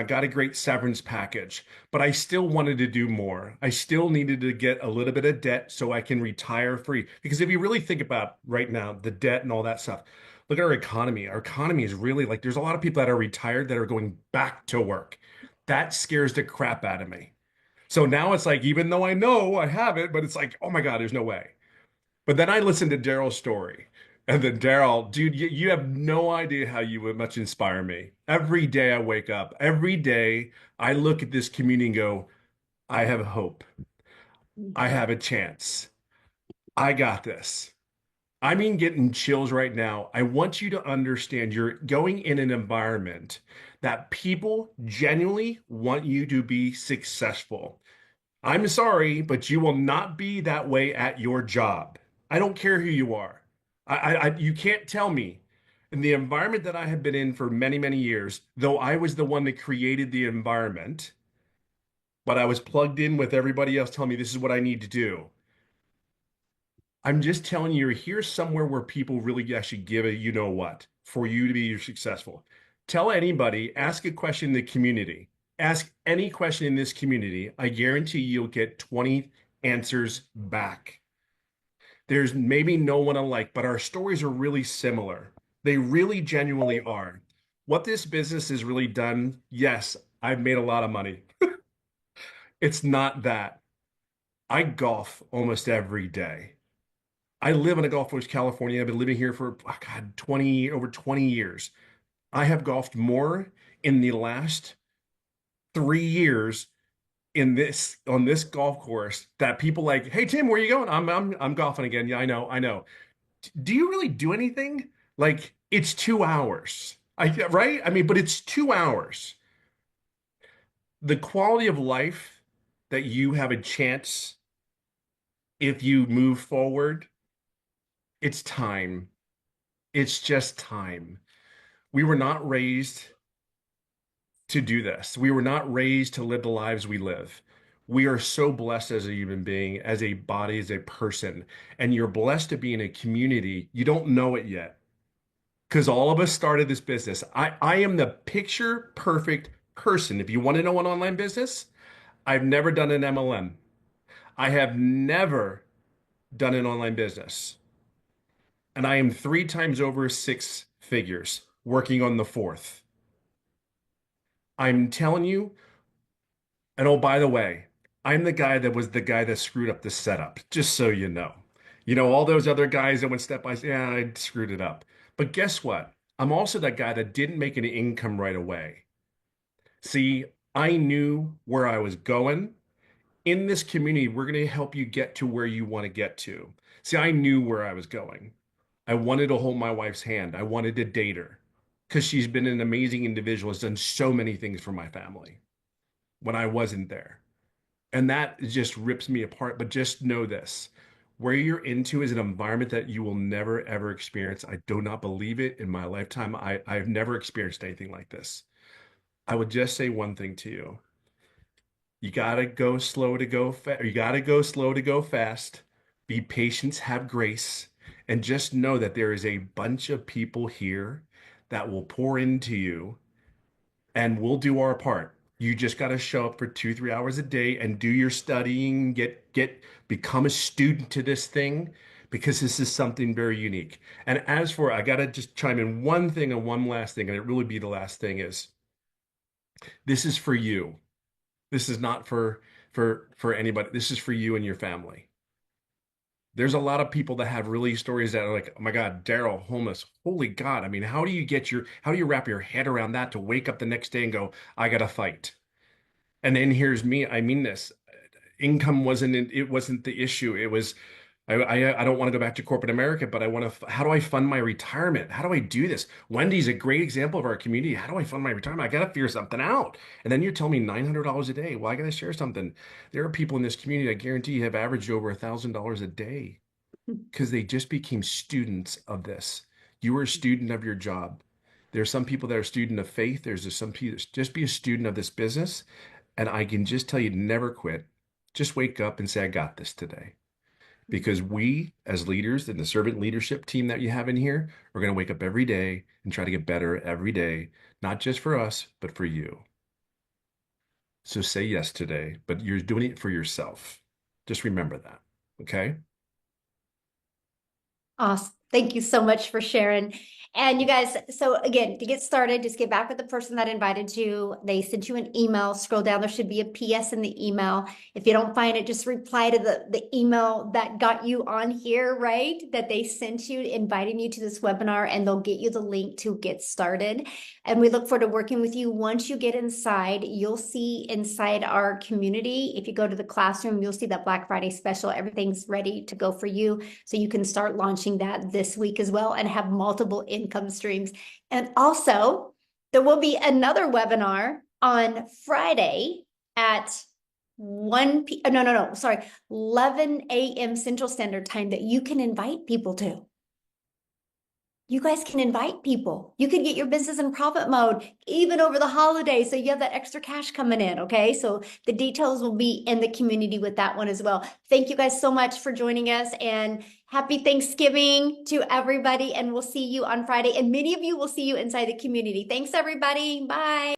got a great severance package, but I still wanted to do more. I still needed to get a little bit of debt so I can retire free. Because if you really think about right now, the debt and all that stuff, look at our economy. Our economy is really like there's a lot of people that are retired that are going back to work. That scares the crap out of me. So now it's like, even though I know I have it, but it's like, oh my God, there's no way. But then I listened to Daryl's story. And then Daryl, dude, you have no idea how you would much inspire me. Every day I wake up, every day I look at this community and go, I have hope. I have a chance. I got this. I mean, getting chills right now. I want you to understand you're going in an environment that people genuinely want you to be successful. I'm sorry, but you will not be that way at your job. I don't care who you are. You can't tell me. In the environment that I have been in for many, many years, though I was the one that created the environment, but I was plugged in with everybody else telling me this is what I need to do. I'm just telling you, here's somewhere where people really actually give a you know what for you to be successful. Tell anybody, ask a question in the community. Ask any question in this community. I guarantee you'll get 20 answers back. There's maybe no one alike, but our stories are really similar. They really genuinely are. What this business has really done, yes, I've made a lot of money. It's not that. I golf almost every day. I live in a Gulf Coast, California. I've been living here for, oh God, over 20 years. I have golfed more in the last 3 years on this golf course that people like, hey Tim, where are you going? I'm golfing again. Yeah, I know. Do you really do anything? Like it's 2 hours. Right? I mean, but it's 2 hours. The quality of life that you have a chance if you move forward, it's time. It's just time. We were not raised to do this. We were not raised to live the lives we live. We are so blessed as a human being, as a body, as a person. And you're blessed to be in a community. You don't know it yet because all of us started this business. I am the picture perfect person. If you want to know an online business, I've never done an MLM. I have never done an online business. And I am 3 times over 6 figures working on the fourth. I'm telling you, and oh, by the way, I'm the guy that was the guy that screwed up the setup, just so you know. All those other guys that went step by step, yeah, I screwed it up. But guess what? I'm also that guy that didn't make an income right away. See, I knew where I was going. In this community, we're going to help you get to where you want to get to. See, I knew where I was going. I wanted to hold my wife's hand. I wanted to date her because she's been an amazing individual, has done so many things for my family when I wasn't there. And that just rips me apart. But just know this, where you're into is an environment that you will never, ever experience. I do not believe it in my lifetime. I've never experienced anything like this. I would just say one thing to you. You gotta go slow to go fast. You gotta go slow to go fast. Be patient, have grace, and just know that there is a bunch of people here that will pour into you, and we'll do our part. You just gotta show up for 2, 3 hours a day and do your studying. Become a student to this thing because this is something very unique. And as for, I gotta just chime in one thing and one last thing, and it really be the last thing is this is for you. This is not for anybody. This is for you and your family. There's a lot of people that have really stories that are like, oh my God, Daryl, homeless. Holy God. I mean, how do you wrap your head around that to wake up the next day and go, I gotta fight? And then here's me. I mean this. Income wasn't the issue. It was I don't want to go back to corporate America, but I want to. How do I fund my retirement? How do I do this? Wendy's a great example of our community. How do I fund my retirement? I got to figure something out. And then you're telling me $900 a day. Well, I got to share something. There are people in this community I guarantee have averaged over $1,000 a day because they just became students of this. You are a student of your job. There are some people that are student of faith. There's just some people just be a student of this business. And I can just tell you, never quit. Just wake up and say, I got this today. Because we, as leaders and the servant leadership team that you have in here, are going to wake up every day and try to get better every day, not just for us, but for you. So say yes today, but you're doing it for yourself. Just remember that. Okay. Awesome. Thank you so much for sharing. And you guys, so again, to get started, just get back with the person that invited you. They sent you an email. Scroll down. There should be a PS in the email. If you don't find it, just reply to the email that got you on here, right? That they sent you, inviting you to this webinar, and they'll get you the link to get started. And we look forward to working with you. Once you get inside, you'll see inside our community. If you go to the classroom, you'll see that Black Friday special. Everything's ready to go for you. So you can start launching that this week as well and have multiple income streams. And also, there will be another webinar on Friday at 11 a.m. Central Standard Time that you can invite people to. You guys can invite people. You can get your business in profit mode even over the holidays. So you have that extra cash coming in. Okay. So the details will be in the community with that one as well. Thank you guys so much for joining us, and happy Thanksgiving to everybody. And we'll see you on Friday. And many of you will see you inside the community. Thanks, everybody. Bye.